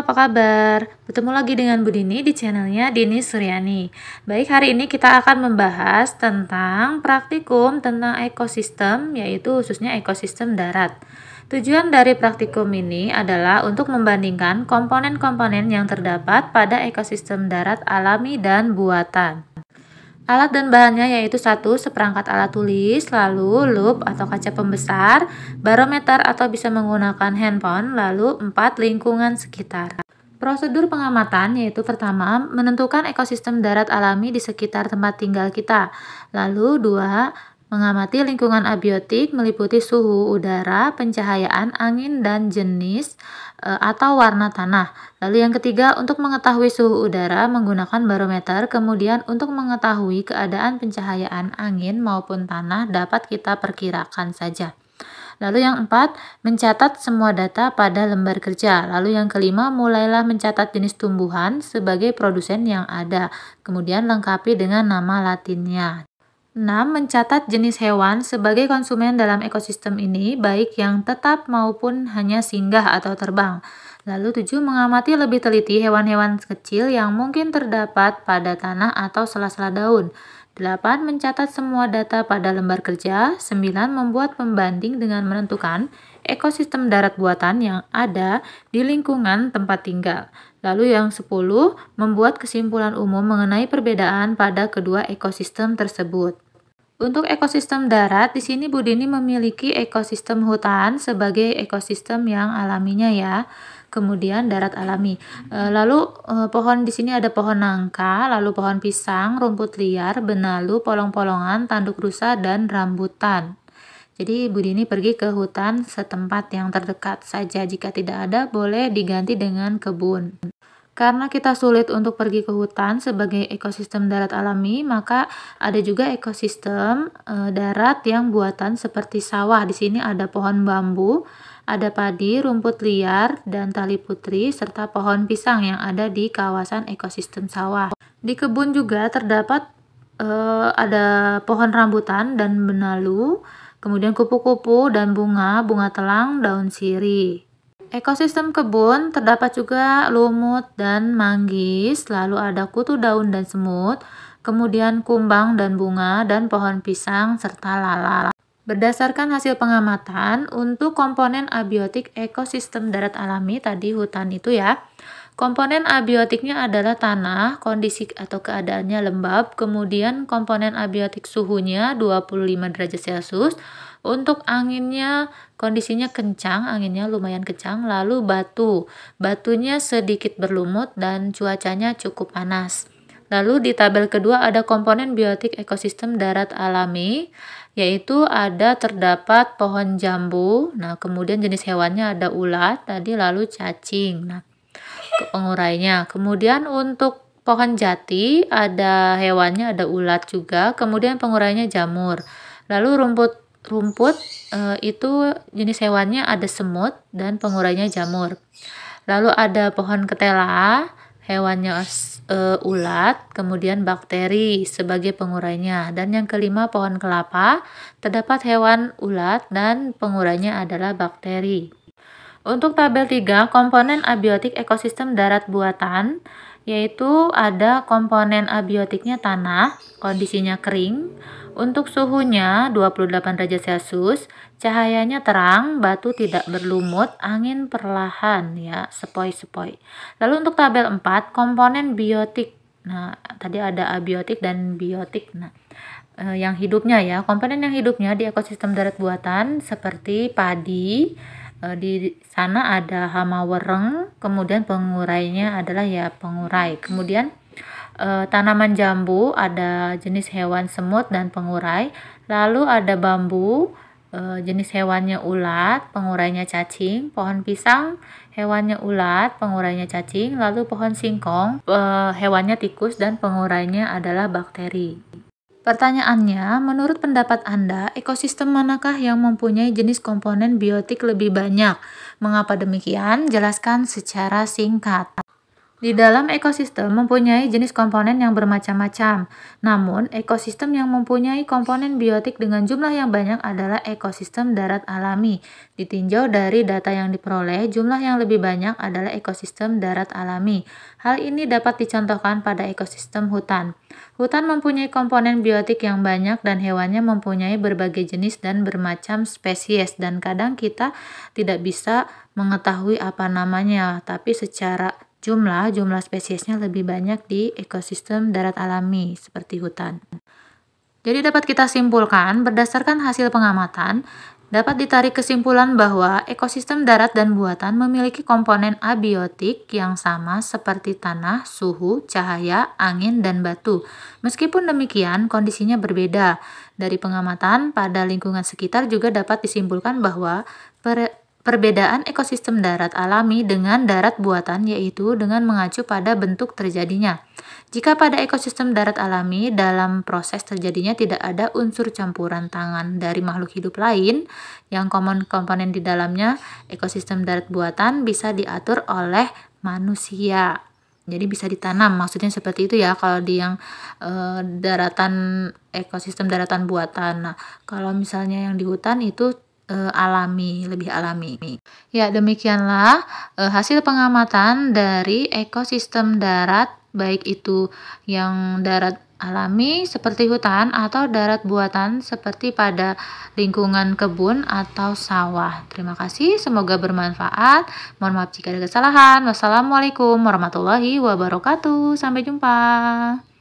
apa kabar? Bertemu lagi dengan Bu Dini di channelnya Dini Suryani. Baik, hari ini kita akan membahas tentang praktikum tentang ekosistem, yaitu khususnya ekosistem darat. Tujuan dari praktikum ini adalah untuk membandingkan komponen-komponen yang terdapat pada ekosistem darat alami dan buatan. Alat dan bahannya yaitu 1. Seperangkat alat tulis, lalu lup atau kaca pembesar, barometer atau bisa menggunakan handphone, lalu 4. Lingkungan sekitar. Prosedur pengamatan yaitu pertama, menentukan ekosistem darat alami di sekitar tempat tinggal kita. Lalu 2. Mengamati lingkungan abiotik meliputi suhu udara, pencahayaan, angin, dan jenis atau warna tanah. Lalu yang ketiga, untuk mengetahui suhu udara menggunakan barometer, kemudian untuk mengetahui keadaan pencahayaan angin maupun tanah dapat kita perkirakan saja. Lalu yang 4, mencatat semua data pada lembar kerja. Lalu yang kelima, mulailah mencatat jenis tumbuhan sebagai produsen yang ada, kemudian lengkapi dengan nama latinnya. 6. Mencatat jenis hewan sebagai konsumen dalam ekosistem ini, baik yang tetap maupun hanya singgah atau terbang. Lalu 7. Mengamati lebih teliti hewan-hewan kecil yang mungkin terdapat pada tanah atau sela-sela daun. 8. Mencatat semua data pada lembar kerja. 9. Membuat pembanding dengan menentukan ekosistem darat buatan yang ada di lingkungan tempat tinggal. Lalu yang 10. Membuat kesimpulan umum mengenai perbedaan pada kedua ekosistem tersebut. Untuk ekosistem darat, di sini Bu Dini memiliki ekosistem hutan sebagai ekosistem yang alaminya ya. Kemudian darat alami. Lalu pohon di sini ada pohon nangka, lalu pohon pisang, rumput liar, benalu, polong-polongan, tanduk rusa, dan rambutan. Jadi Bu Dini pergi ke hutan setempat yang terdekat saja. Jika tidak ada, boleh diganti dengan kebun. Karena kita sulit untuk pergi ke hutan sebagai ekosistem darat alami, maka ada juga ekosistem darat yang buatan seperti sawah. Di sini ada pohon bambu, ada padi, rumput liar, dan tali putri, serta pohon pisang yang ada di kawasan ekosistem sawah. Di kebun juga terdapat ada pohon rambutan dan benalu, kemudian kupu-kupu dan bunga telang, daun sirih. Ekosistem kebun terdapat juga lumut dan manggis, lalu ada kutu daun dan semut, kemudian kumbang dan bunga, dan pohon pisang, serta lalat. Berdasarkan hasil pengamatan, untuk komponen abiotik ekosistem darat alami, tadi hutan itu ya, komponen abiotiknya adalah tanah, kondisi atau keadaannya lembab, kemudian komponen abiotik suhunya 25 derajat Celcius, untuk anginnya kondisinya kencang, anginnya lumayan kencang, lalu batunya sedikit berlumut dan cuacanya cukup panas. Lalu di tabel kedua ada komponen biotik ekosistem darat alami, yaitu terdapat pohon jambu, nah kemudian jenis hewannya ada ulat, tadi lalu cacing, nah pengurainya. Kemudian untuk pohon jati ada hewannya ada ulat juga, kemudian pengurainya jamur. Lalu rumput itu jenis hewannya ada semut dan pengurainya jamur. Lalu ada pohon ketela, hewannya ulat, kemudian bakteri sebagai pengurainya. Dan yang kelima pohon kelapa, terdapat hewan ulat dan pengurainya adalah bakteri. Untuk tabel 3, komponen abiotik ekosistem darat buatan, yaitu ada komponen abiotiknya tanah, kondisinya kering, untuk suhunya 28 derajat Celcius, cahayanya terang, batu tidak berlumut, angin perlahan ya, sepoi-sepoi. Lalu untuk tabel 4, komponen biotik. Nah, tadi ada abiotik dan biotik. Nah, yang hidupnya ya, komponen yang hidupnya di ekosistem darat buatan seperti padi, di sana ada hama wereng, kemudian pengurainya adalah ya pengurai. Kemudian tanaman jambu ada jenis hewan semut dan pengurai. Lalu ada bambu, jenis hewannya ulat, pengurainya cacing. Pohon pisang, hewannya ulat, pengurainya cacing. Lalu pohon singkong, hewannya tikus dan pengurainya adalah bakteri. Pertanyaannya, menurut pendapat Anda, ekosistem manakah yang mempunyai jenis komponen biotik lebih banyak? Mengapa demikian? Jelaskan secara singkat. Di dalam ekosistem mempunyai jenis komponen yang bermacam-macam. Namun, ekosistem yang mempunyai komponen biotik dengan jumlah yang banyak adalah ekosistem darat alami. Ditinjau dari data yang diperoleh, jumlah yang lebih banyak adalah ekosistem darat alami. Hal ini dapat dicontohkan pada ekosistem hutan. Hutan mempunyai komponen biotik yang banyak dan hewannya mempunyai berbagai jenis dan bermacam spesies, dan kadang kita tidak bisa mengetahui apa namanya, tapi secara jumlah spesiesnya lebih banyak di ekosistem darat alami seperti hutan. Jadi dapat kita simpulkan berdasarkan hasil pengamatan, dapat ditarik kesimpulan bahwa ekosistem darat dan buatan memiliki komponen abiotik yang sama seperti tanah, suhu, cahaya, angin, dan batu. Meskipun demikian, kondisinya berbeda. Dari pengamatan pada lingkungan sekitar juga dapat disimpulkan bahwa perbedaan ekosistem darat alami dengan darat buatan yaitu dengan mengacu pada bentuk terjadinya. Jika pada ekosistem darat alami dalam proses terjadinya tidak ada unsur campuran tangan dari makhluk hidup lain yang komponen di dalamnya, ekosistem darat buatan bisa diatur oleh manusia. Jadi bisa ditanam, maksudnya seperti itu ya kalau di yang ekosistem daratan buatan. Nah, kalau misalnya yang di hutan itu alami, lebih alami. Ya, demikianlah hasil pengamatan dari ekosistem darat, baik itu yang darat alami seperti hutan atau darat buatan seperti pada lingkungan kebun atau sawah. Terima kasih, semoga bermanfaat. Mohon maaf jika ada kesalahan. Wassalamualaikum warahmatullahi wabarakatuh. Sampai jumpa.